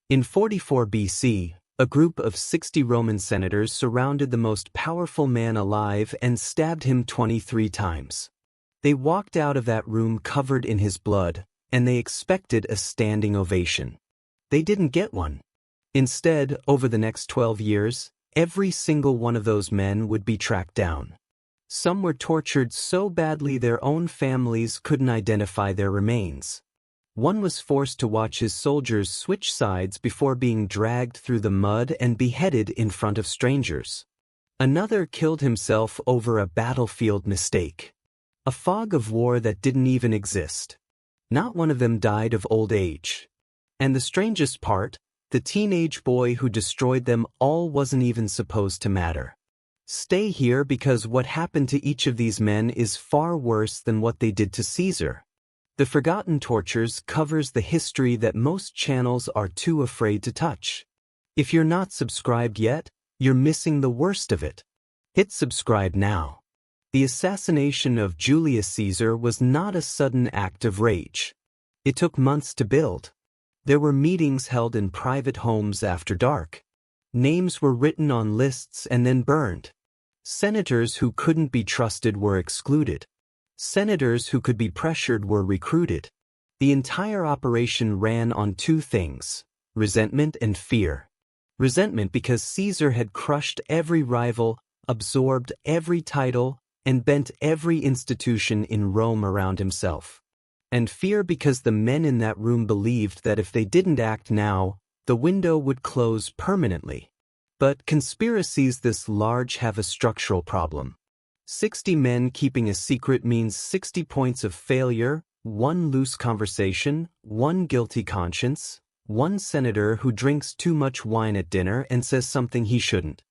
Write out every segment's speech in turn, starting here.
In 44 BC, a group of 60 Roman senators surrounded the most powerful man alive and stabbed him 23 times. They walked out of that room covered in his blood, and they expected a standing ovation. They didn't get one. Instead, over the next 12 years, every single one of those men would be tracked down. Some were tortured so badly their own families couldn't identify their remains. One was forced to watch his soldiers switch sides before being dragged through the mud and beheaded in front of strangers. Another killed himself over a battlefield mistake. A fog of war that didn't even exist. Not one of them died of old age. And the strangest part, the teenage boy who destroyed them all wasn't even supposed to matter. Stay here because what happened to each of these men is far worse than what they did to Caesar. The Forgotten Tortures covers the history that most channels are too afraid to touch. If you're not subscribed yet, you're missing the worst of it. Hit subscribe now. The assassination of Julius Caesar was not a sudden act of rage. It took months to build. There were meetings held in private homes after dark. Names were written on lists and then burned. Senators who couldn't be trusted were excluded. Senators who could be pressured were recruited. The entire operation ran on two things: resentment and fear. Resentment because Caesar had crushed every rival, absorbed every title, and bent every institution in Rome around himself. And fear because the men in that room believed that if they didn't act now, the window would close permanently. But conspiracies this large have a structural problem. 60 men keeping a secret means 60 points of failure, one loose conversation, one guilty conscience, one senator who drinks too much wine at dinner and says something he shouldn't.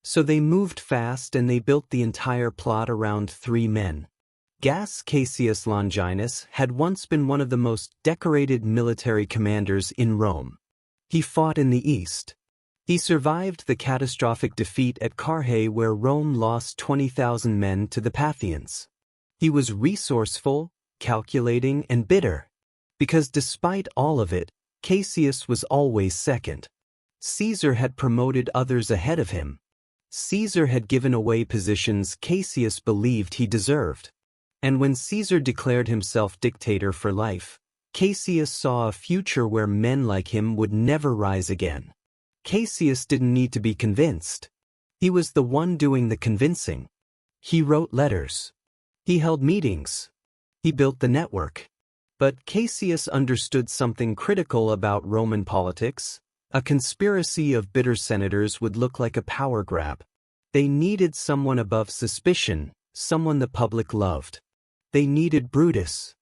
So they moved fast and they built the entire plot around 3 men. Gaius Cassius Longinus had once been one of the most decorated military commanders in Rome. He fought in the East. He survived the catastrophic defeat at Carrhae where Rome lost 20,000 men to the Parthians. He was resourceful, calculating, and bitter. Because despite all of it, Cassius was always second. Caesar had promoted others ahead of him. Caesar had given away positions Cassius believed he deserved. And when Caesar declared himself dictator for life, Cassius saw a future where men like him would never rise again. Cassius didn't need to be convinced. He was the one doing the convincing. He wrote letters. He held meetings. He built the network. But Cassius understood something critical about Roman politics. A conspiracy of bitter senators would look like a power grab. They needed someone above suspicion, someone the public loved. They needed Brutus.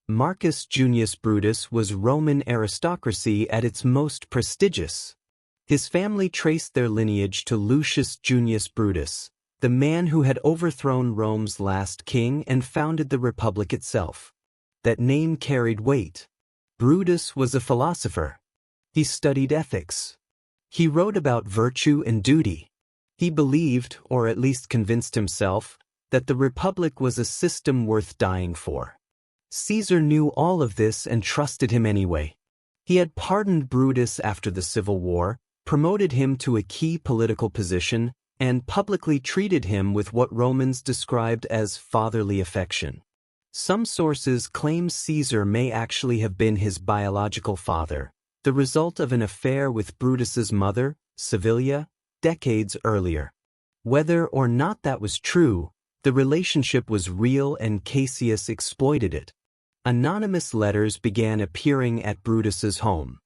Marcus Junius Brutus was Roman aristocracy at its most prestigious. His family traced their lineage to Lucius Junius Brutus, the man who had overthrown Rome's last king and founded the Republic itself. That name carried weight. Brutus was a philosopher. He studied ethics. He wrote about virtue and duty. He believed, or at least convinced himself, that the Republic was a system worth dying for. Caesar knew all of this and trusted him anyway. He had pardoned Brutus after the Civil War, promoted him to a key political position, and publicly treated him with what Romans described as fatherly affection. Some sources claim Caesar may actually have been his biological father, the result of an affair with Brutus's mother, Servilia, decades earlier. Whether or not that was true, the relationship was real and Cassius exploited it. Anonymous letters began appearing at Brutus's home.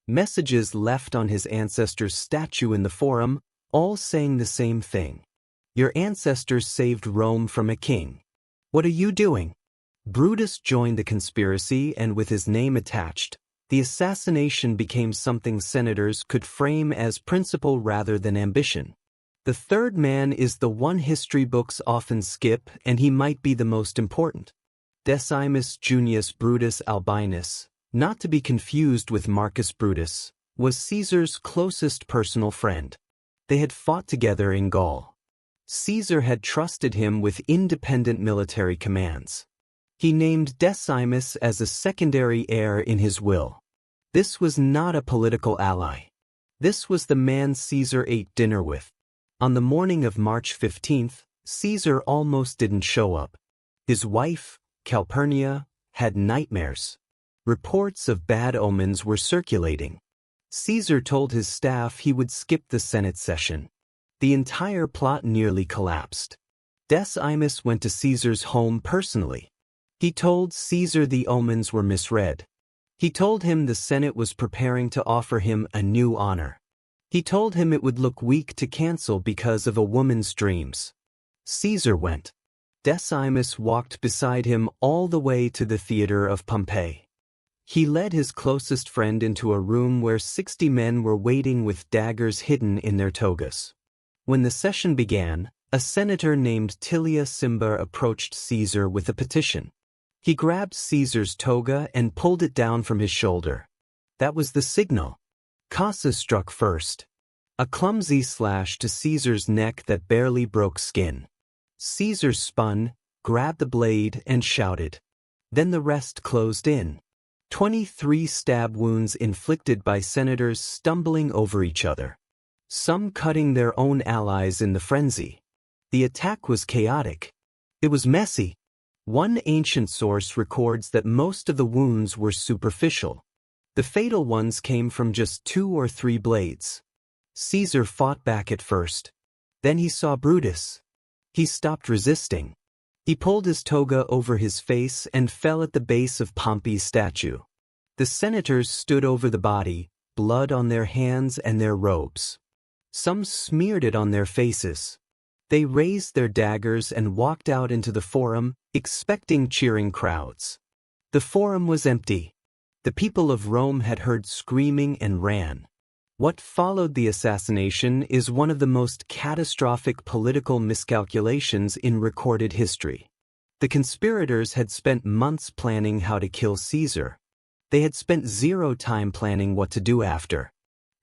Messages left on his ancestor's statue in the Forum, all saying the same thing. Your ancestors saved Rome from a king. What are you doing? Brutus joined the conspiracy and with his name attached, the assassination became something senators could frame as principle rather than ambition. The third man is the one history books often skip and he might be the most important. Decimus Junius Brutus Albinus, not to be confused with Marcus Brutus, was Caesar's closest personal friend. They had fought together in Gaul. Caesar had trusted him with independent military commands. He named Decimus as a secondary heir in his will. This was not a political ally. This was the man Caesar ate dinner with. On the morning of March 15th, Caesar almost didn't show up. His wife, Calpurnia, had nightmares. Reports of bad omens were circulating. Caesar told his staff he would skip the Senate session. The entire plot nearly collapsed. Decimus went to Caesar's home personally. He told Caesar the omens were misread. He told him the Senate was preparing to offer him a new honor. He told him it would look weak to cancel because of a woman's dreams. Caesar went. Decimus walked beside him all the way to the Theatre of Pompey. He led his closest friend into a room where 60 men were waiting with daggers hidden in their togas. When the session began, a senator named Tilia Simba approached Caesar with a petition. He grabbed Caesar's toga and pulled it down from his shoulder. That was the signal. Cassius struck first. A clumsy slash to Caesar's neck that barely broke skin. Caesar spun, grabbed the blade, and shouted. Then the rest closed in. 23 stab wounds inflicted by senators stumbling over each other. Some cutting their own allies in the frenzy. The attack was chaotic. It was messy. One ancient source records that most of the wounds were superficial. The fatal ones came from just 2 or 3 blades. Caesar fought back at first. Then he saw Brutus. He stopped resisting. He pulled his toga over his face and fell at the base of Pompey's statue. The senators stood over the body, blood on their hands and their robes. Some smeared it on their faces. They raised their daggers and walked out into the forum, expecting cheering crowds. The forum was empty. The people of Rome had heard screaming and ran. What followed the assassination is one of the most catastrophic political miscalculations in recorded history. The conspirators had spent months planning how to kill Caesar. They had spent 0 time planning what to do after.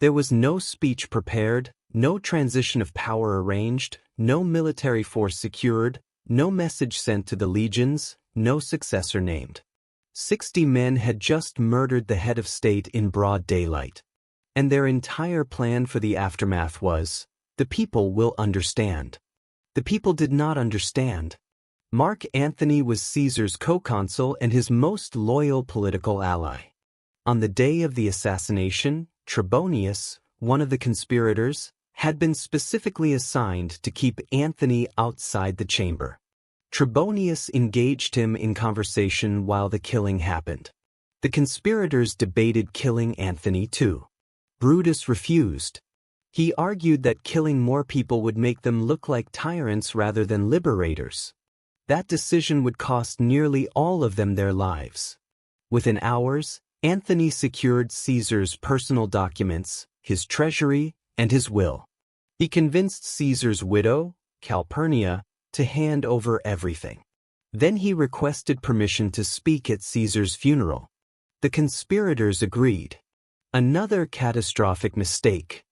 There was no speech prepared, no transition of power arranged, no military force secured, no message sent to the legions, no successor named. 60 men had just murdered the head of state in broad daylight. And their entire plan for the aftermath was, the people will understand. The people did not understand. Mark Antony was Caesar's co-consul and his most loyal political ally. On the day of the assassination, Trebonius, one of the conspirators, had been specifically assigned to keep Antony outside the chamber. Trebonius engaged him in conversation while the killing happened. The conspirators debated killing Antony too. Brutus refused. He argued that killing more people would make them look like tyrants rather than liberators. That decision would cost nearly all of them their lives. Within hours, Antony secured Caesar's personal documents, his treasury, and his will. He convinced Caesar's widow, Calpurnia, to hand over everything. Then he requested permission to speak at Caesar's funeral. The conspirators agreed. Another catastrophic mistake.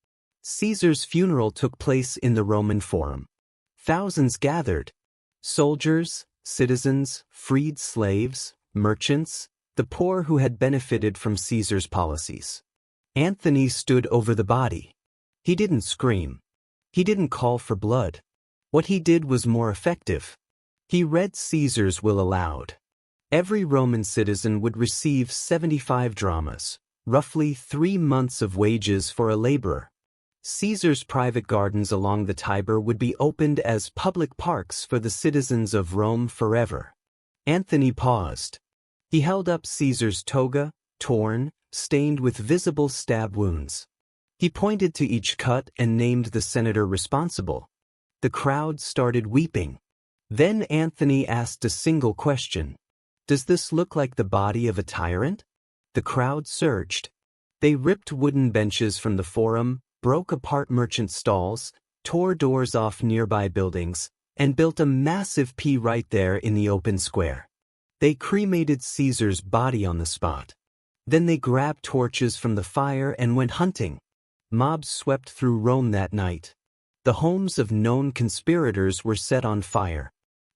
Caesar's funeral took place in the Roman Forum. Thousands gathered. Soldiers, citizens, freed slaves, merchants, the poor who had benefited from Caesar's policies. Antony stood over the body. He didn't scream. He didn't call for blood. What he did was more effective. He read Caesar's will aloud. Every Roman citizen would receive 75 dramas, roughly 3 months of wages for a laborer. Caesar's private gardens along the Tiber would be opened as public parks for the citizens of Rome forever. Antony paused. He held up Caesar's toga, torn, stained with visible stab wounds. He pointed to each cut and named the senator responsible. The crowd started weeping. Then Antony asked a single question. Does this look like the body of a tyrant? The crowd surged. They ripped wooden benches from the forum, broke apart merchant stalls, tore doors off nearby buildings, and built a massive P right there in the open square. They cremated Caesar's body on the spot. Then they grabbed torches from the fire and went hunting. Mobs swept through Rome that night. The homes of known conspirators were set on fire.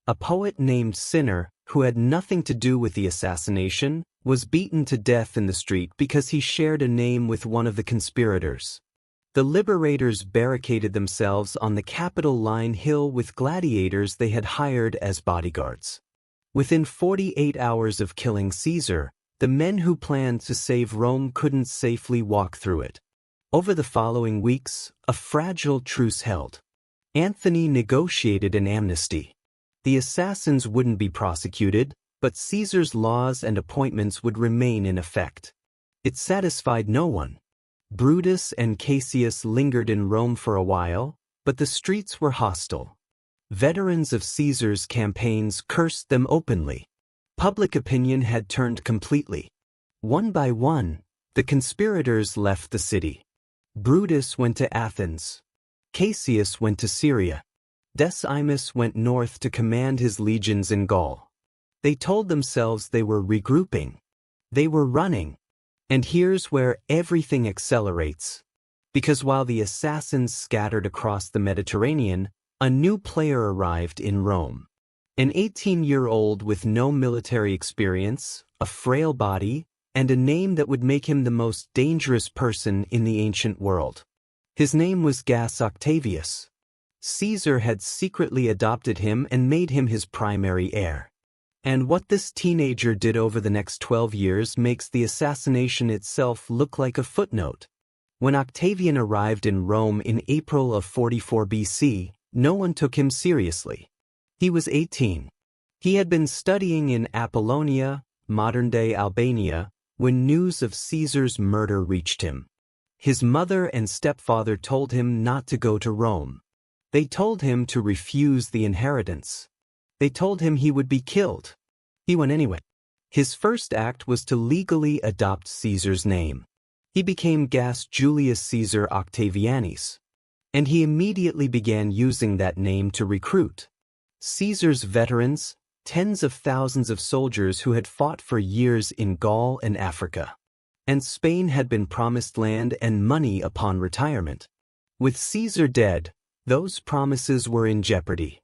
A poet named Cinna, who had nothing to do with the assassination, was beaten to death in the street because he shared a name with one of the conspirators. The liberators barricaded themselves on the Capitoline Hill with gladiators they had hired as bodyguards. Within 48 hours of killing Caesar, the men who planned to save Rome couldn't safely walk through it. Over the following weeks, a fragile truce held. Antony negotiated an amnesty. The assassins wouldn't be prosecuted, but Caesar's laws and appointments would remain in effect. It satisfied no one. Brutus and Cassius lingered in Rome for a while, but the streets were hostile. Veterans of Caesar's campaigns cursed them openly. Public opinion had turned completely. One by one, the conspirators left the city. Brutus went to Athens. Cassius went to Syria. Decimus went north to command his legions in Gaul. They told themselves they were regrouping. They were running. And here's where everything accelerates. Because while the assassins scattered across the Mediterranean, a new player arrived in Rome. An 18-year-old with no military experience, a frail body, and a name that would make him the most dangerous person in the ancient world. His name was Gaius Octavius. Caesar had secretly adopted him and made him his primary heir. And what this teenager did over the next 12 years makes the assassination itself look like a footnote. When Octavian arrived in Rome in April of 44 BC, no one took him seriously. He was 18. He had been studying in Apollonia, modern-day Albania, when news of Caesar's murder reached him. His mother and stepfather told him not to go to Rome. They told him to refuse the inheritance. They told him he would be killed. He went anyway. His first act was to legally adopt Caesar's name. He became Gaius Julius Caesar Octavianus. And he immediately began using that name to recruit Caesar's veterans, tens of thousands of soldiers who had fought for years in Gaul and Africa. And Spain had been promised land and money upon retirement. With Caesar dead, those promises were in jeopardy.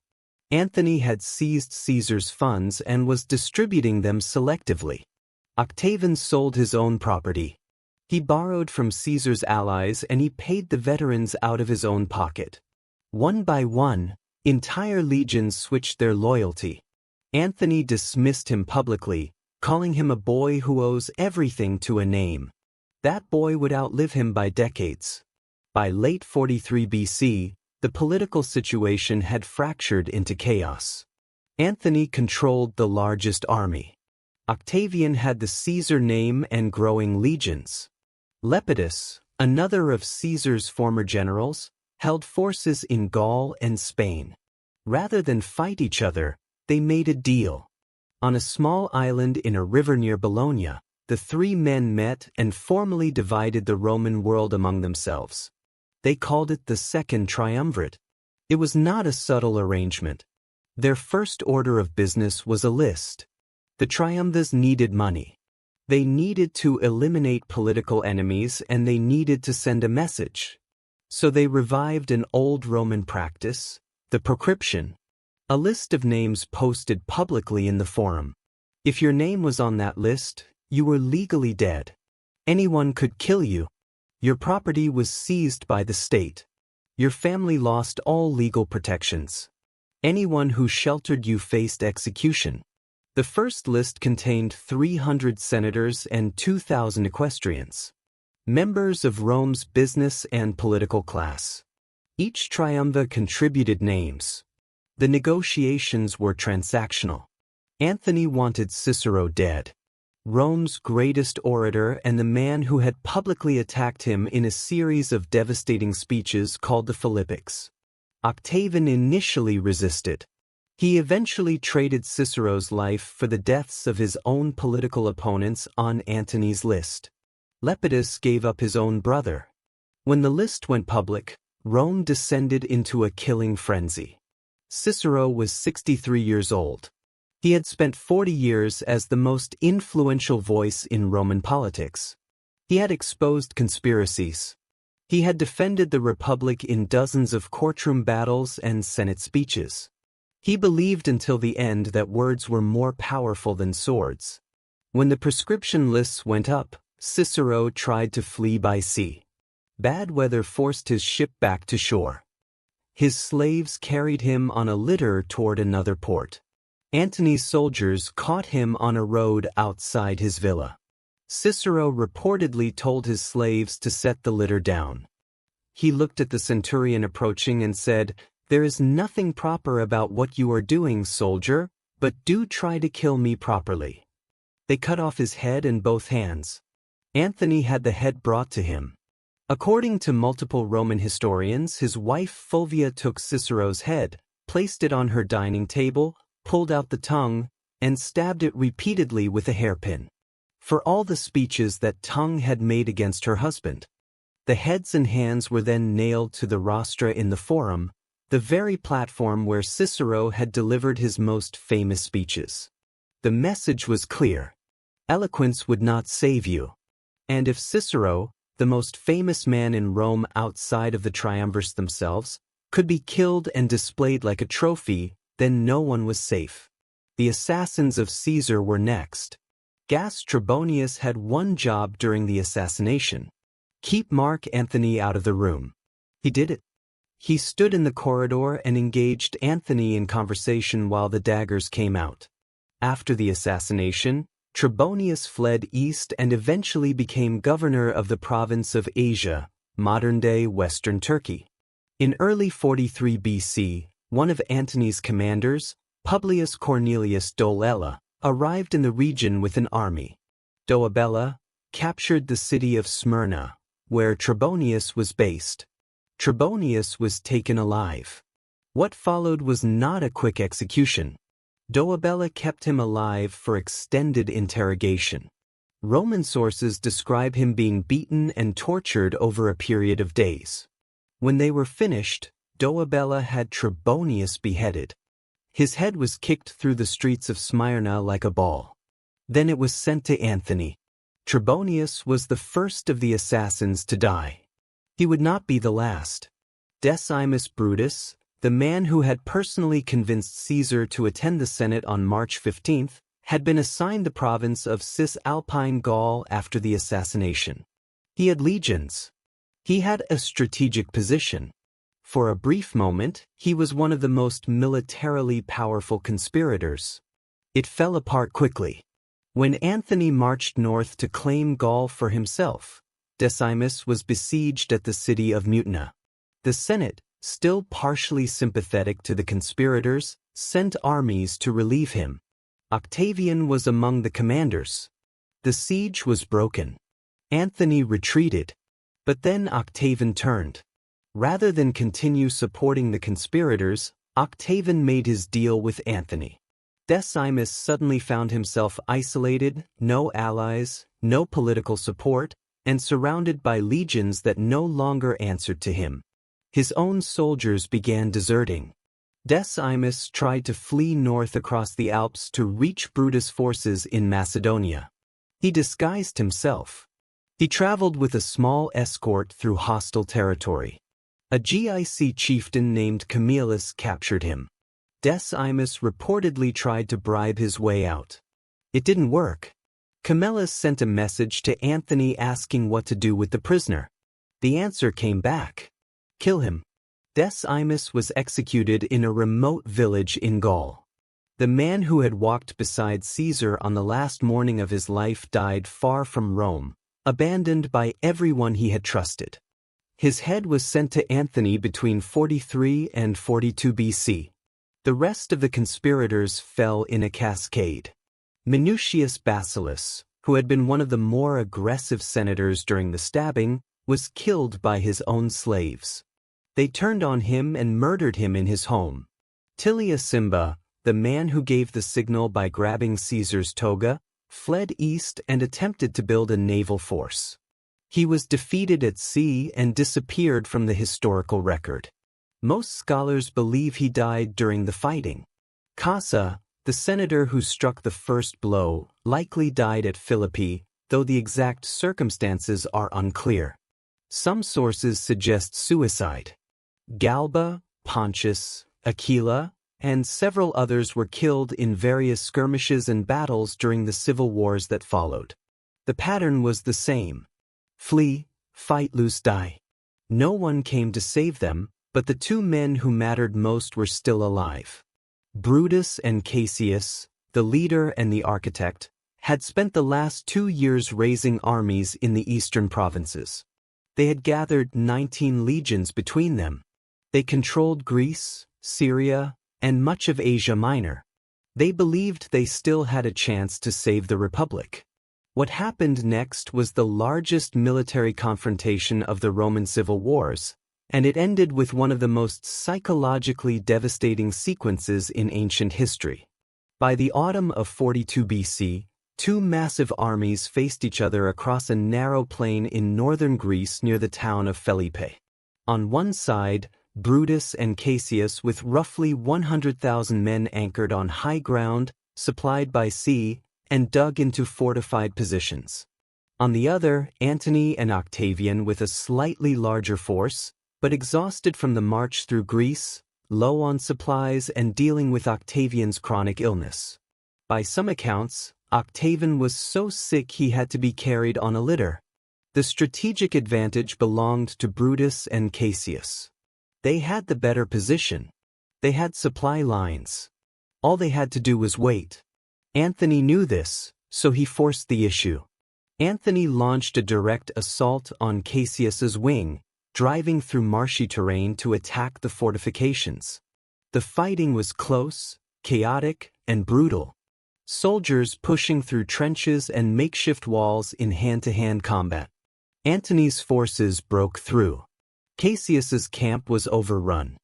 Antony had seized Caesar's funds and was distributing them selectively. Octavian sold his own property. He borrowed from Caesar's allies and he paid the veterans out of his own pocket. One by one, entire legions switched their loyalty. Antony dismissed him publicly, calling him a boy who owes everything to a name. That boy would outlive him by decades. By late 43 BC, the political situation had fractured into chaos. Antony controlled the largest army. Octavian had the Caesar name and growing legions. Lepidus, another of Caesar's former generals, held forces in Gaul and Spain. Rather than fight each other, they made a deal. On a small island in a river near Bologna, the three men met and formally divided the Roman world among themselves. They called it the Second Triumvirate. It was not a subtle arrangement. Their first order of business was a list. The triumvirs needed money. They needed to eliminate political enemies and they needed to send a message. So they revived an old Roman practice, the proscription, a list of names posted publicly in the forum. If your name was on that list, you were legally dead. Anyone could kill you. Your property was seized by the state. Your family lost all legal protections. Anyone who sheltered you faced execution. The first list contained 300 senators and 2,000 equestrians, members of Rome's business and political class. Each triumvir contributed names. The negotiations were transactional. Antony wanted Cicero dead, Rome's greatest orator and the man who had publicly attacked him in a series of devastating speeches called the Philippics. Octavian initially resisted. He eventually traded Cicero's life for the deaths of his own political opponents on Antony's list. Lepidus gave up his own brother. When the list went public, Rome descended into a killing frenzy. Cicero was 63 years old. He had spent 40 years as the most influential voice in Roman politics. He had exposed conspiracies. He had defended the Republic in dozens of courtroom battles and Senate speeches. He believed until the end that words were more powerful than swords. When the proscription lists went up, Cicero tried to flee by sea. Bad weather forced his ship back to shore. His slaves carried him on a litter toward another port. Antony's soldiers caught him on a road outside his villa. Cicero reportedly told his slaves to set the litter down. He looked at the centurion approaching and said, "There is nothing proper about what you are doing, soldier, but do try to kill me properly." They cut off his head and both hands. Antony had the head brought to him. According to multiple Roman historians, his wife Fulvia took Cicero's head, placed it on her dining table, pulled out the tongue, and stabbed it repeatedly with a hairpin. For all the speeches that tongue had made against her husband. The heads and hands were then nailed to the rostra in the Forum, the very platform where Cicero had delivered his most famous speeches. The message was clear. Eloquence would not save you. And if Cicero, the most famous man in Rome outside of the triumvirs themselves, could be killed and displayed like a trophy, then no one was safe. The assassins of Caesar were next. Gaius Trebonius had one job during the assassination: keep Mark Antony out of the room. He did it. He stood in the corridor and engaged Antony in conversation while the daggers came out. After the assassination, Trebonius fled east and eventually became governor of the province of Asia, modern-day Western Turkey. In early 43 BC, one of Antony's commanders, Publius Cornelius Dolabella, arrived in the region with an army. Dolabella captured the city of Smyrna, where Trebonius was based. Trebonius was taken alive. What followed was not a quick execution. Dolabella kept him alive for extended interrogation. Roman sources describe him being beaten and tortured over a period of days. When they were finished, Dolabella had Trebonius beheaded. His head was kicked through the streets of Smyrna like a ball. Then it was sent to Antony. Trebonius was the first of the assassins to die. He would not be the last. Decimus Brutus, the man who had personally convinced Caesar to attend the Senate on March 15, had been assigned the province of Cisalpine Gaul after the assassination. He had legions. He had a strategic position. For a brief moment, he was one of the most militarily powerful conspirators. It fell apart quickly. When Antony marched north to claim Gaul for himself, Decimus was besieged at the city of Mutina. The Senate, still partially sympathetic to the conspirators, sent armies to relieve him. Octavian was among the commanders. The siege was broken. Antony retreated. But then Octavian turned. Rather than continue supporting the conspirators, Octavian made his deal with Antony. Decimus suddenly found himself isolated, no allies, no political support, and surrounded by legions that no longer answered to him. His own soldiers began deserting. Decimus tried to flee north across the Alps to reach Brutus' forces in Macedonia. He disguised himself. He traveled with a small escort through hostile territory. A Gaius chieftain named Camillus captured him. Decimus reportedly tried to bribe his way out. It didn't work. Camillus sent a message to Antony asking what to do with the prisoner. The answer came back: kill him. Decimus was executed in a remote village in Gaul. The man who had walked beside Caesar on the last morning of his life died far from Rome, abandoned by everyone he had trusted. His head was sent to Antony between 43 and 42 BC. The rest of the conspirators fell in a cascade. Minucius Basileus, who had been one of the more aggressive senators during the stabbing, was killed by his own slaves. They turned on him and murdered him in his home. Tilius Simba, the man who gave the signal by grabbing Caesar's toga, fled east and attempted to build a naval force. He was defeated at sea and disappeared from the historical record. Most scholars believe he died during the fighting. Cassa, the senator who struck the first blow, likely died at Philippi, though the exact circumstances are unclear. Some sources suggest suicide. Galba, Pontius, Aquila, and several others were killed in various skirmishes and battles during the civil wars that followed. The pattern was the same. Flee, fight, lose, die. No one came to save them, but the two men who mattered most were still alive. Brutus and Cassius, the leader and the architect, had spent the last 2 years raising armies in the eastern provinces. They had gathered 19 legions between them. They controlled Greece, Syria, and much of Asia Minor. They believed they still had a chance to save the Republic. What happened next was the largest military confrontation of the Roman civil wars, and it ended with one of the most psychologically devastating sequences in ancient history. By the autumn of 42 BC, two massive armies faced each other across a narrow plain in northern Greece near the town of Philippi. On one side, Brutus and Cassius with roughly 100,000 men anchored on high ground, supplied by sea, and dug into fortified positions. On the other, Antony and Octavian with a slightly larger force, but exhausted from the march through Greece, low on supplies and dealing with Octavian's chronic illness. By some accounts, Octavian was so sick he had to be carried on a litter. The strategic advantage belonged to Brutus and Cassius. They had the better position. They had supply lines. All they had to do was wait. Antony knew this, so he forced the issue. Antony launched a direct assault on Cassius's wing, driving through marshy terrain to attack the fortifications. The fighting was close, chaotic, and brutal. Soldiers pushing through trenches and makeshift walls in hand-to-hand combat. Antony's forces broke through. Cassius's camp was overrun.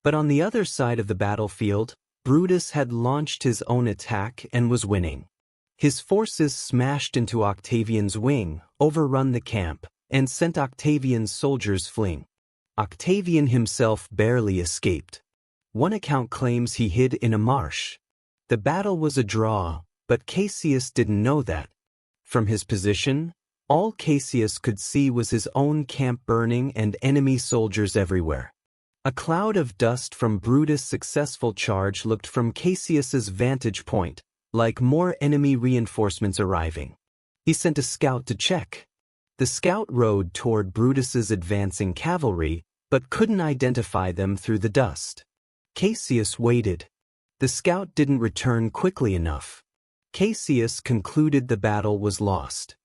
But on the other side of the battlefield, Brutus had launched his own attack and was winning. His forces smashed into Octavian's wing, overrun the camp, and sent Octavian's soldiers fleeing. Octavian himself barely escaped. One account claims he hid in a marsh. The battle was a draw, but Cassius didn't know that. From his position, all Cassius could see was his own camp burning and enemy soldiers everywhere. A cloud of dust from Brutus' successful charge looked from Cassius's vantage point, like more enemy reinforcements arriving. He sent a scout to check. The scout rode toward Brutus's advancing cavalry, but couldn't identify them through the dust. Cassius waited. The scout didn't return quickly enough. Cassius concluded the battle was lost.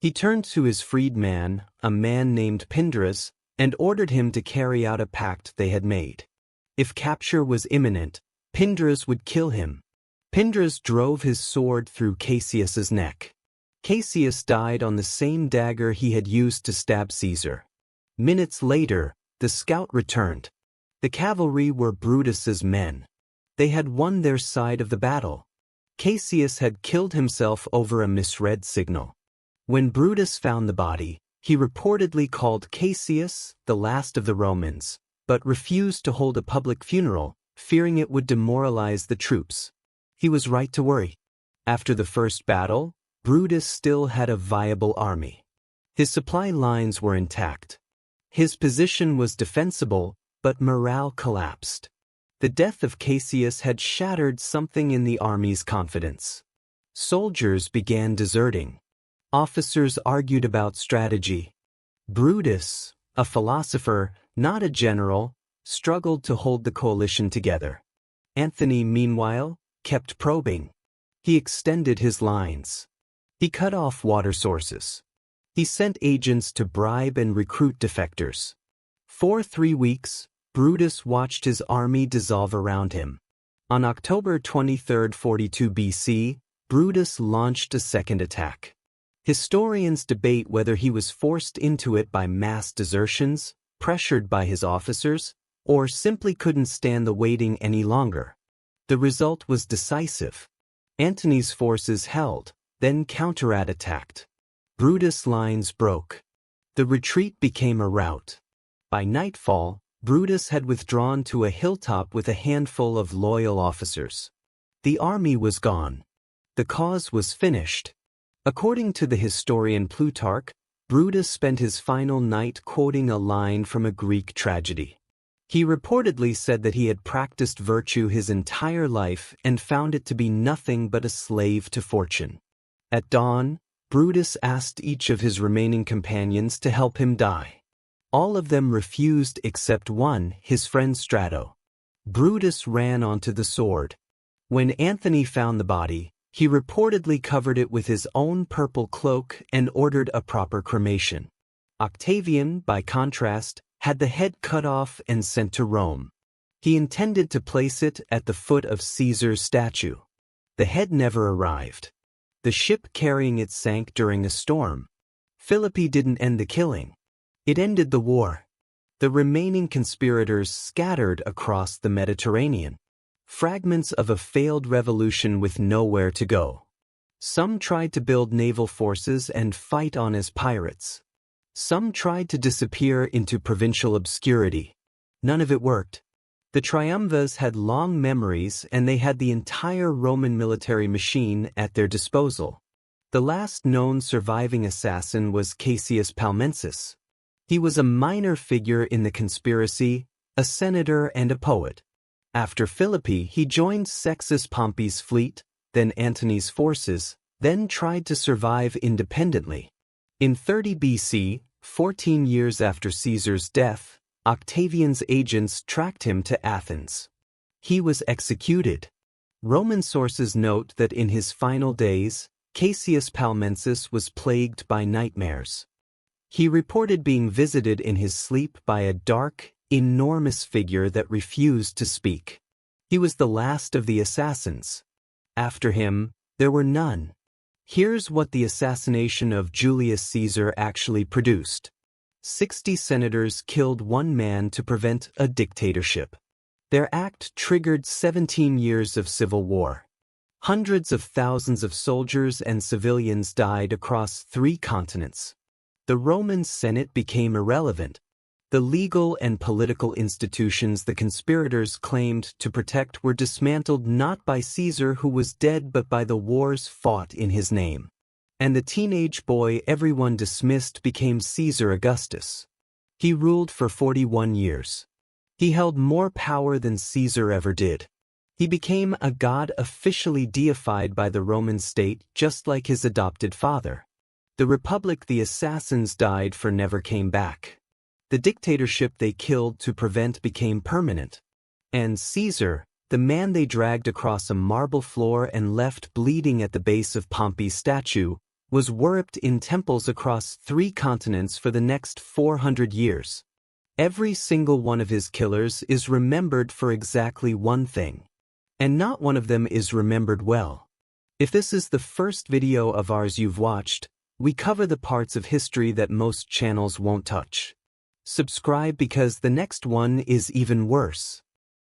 He turned to his freedman, a man named Pindarus, and ordered him to carry out a pact they had made. If capture was imminent, Pindarus would kill him. Pindarus drove his sword through Cassius's neck. Cassius died on the same dagger he had used to stab Caesar. Minutes later, the scout returned. The cavalry were Brutus's men. They had won their side of the battle. Cassius had killed himself over a misread signal. When Brutus found the body, he reportedly called Cassius the last of the Romans, but refused to hold a public funeral, fearing it would demoralize the troops. He was right to worry. After the first battle, Brutus still had a viable army. His supply lines were intact. His position was defensible, but morale collapsed. The death of Cassius had shattered something in the army's confidence. Soldiers began deserting. Officers argued about strategy. Brutus, a philosopher, not a general, struggled to hold the coalition together. Antony, meanwhile, kept probing. He extended his lines. He cut off water sources. He sent agents to bribe and recruit defectors. For 3 weeks, Brutus watched his army dissolve around him. On October 23, 42 BC, Brutus launched a second attack. Historians debate whether he was forced into it by mass desertions, pressured by his officers, or simply couldn't stand the waiting any longer. The result was decisive. Antony's forces held, then counterattacked. Brutus' lines broke. The retreat became a rout. By nightfall, Brutus had withdrawn to a hilltop with a handful of loyal officers. The army was gone. The cause was finished. According to the historian Plutarch, Brutus spent his final night quoting a line from a Greek tragedy. He reportedly said that he had practiced virtue his entire life and found it to be nothing but a slave to fortune. At dawn, Brutus asked each of his remaining companions to help him die. All of them refused except one, his friend Strato. Brutus ran onto the sword. When Antony found the body, he reportedly covered it with his own purple cloak and ordered a proper cremation. Octavian, by contrast, had the head cut off and sent to Rome. He intended to place it at the foot of Caesar's statue. The head never arrived. The ship carrying it sank during a storm. Philippi didn't end the killing. It ended the war. The remaining conspirators scattered across the Mediterranean. Fragments of a failed revolution with nowhere to go. Some tried to build naval forces and fight on as pirates. Some tried to disappear into provincial obscurity. None of it worked. The triumvirs had long memories and they had the entire Roman military machine at their disposal. The last known surviving assassin was Cassius Palmensis. He was a minor figure in the conspiracy, a senator and a poet. After Philippi, he joined Sextus Pompey's fleet, then Antony's forces, then tried to survive independently. In 30 BC, 14 years after Caesar's death, Octavian's agents tracked him to Athens. He was executed. Roman sources note that in his final days, Cassius Palmensis was plagued by nightmares. He reported being visited in his sleep by a dark, enormous figure that refused to speak. He was the last of the assassins. After him, there were none. Here's what the assassination of Julius Caesar actually produced. 60 senators killed one man to prevent a dictatorship. Their act triggered 17 years of civil war. Hundreds of thousands of soldiers and civilians died across 3 continents. The Roman Senate became irrelevant. The legal and political institutions the conspirators claimed to protect were dismantled not by Caesar, who was dead, but by the wars fought in his name. And the teenage boy everyone dismissed became Caesar Augustus. He ruled for 41 years. He held more power than Caesar ever did. He became a god officially deified by the Roman state, just like his adopted father. The republic the assassins died for never came back. The dictatorship they killed to prevent became permanent. And Caesar, the man they dragged across a marble floor and left bleeding at the base of Pompey's statue, was worshipped in temples across 3 continents for the next 400 years. Every single one of his killers is remembered for exactly one thing. And not one of them is remembered well. If this is the first video of ours you've watched, we cover the parts of history that most channels won't touch. Subscribe because the next one is even worse.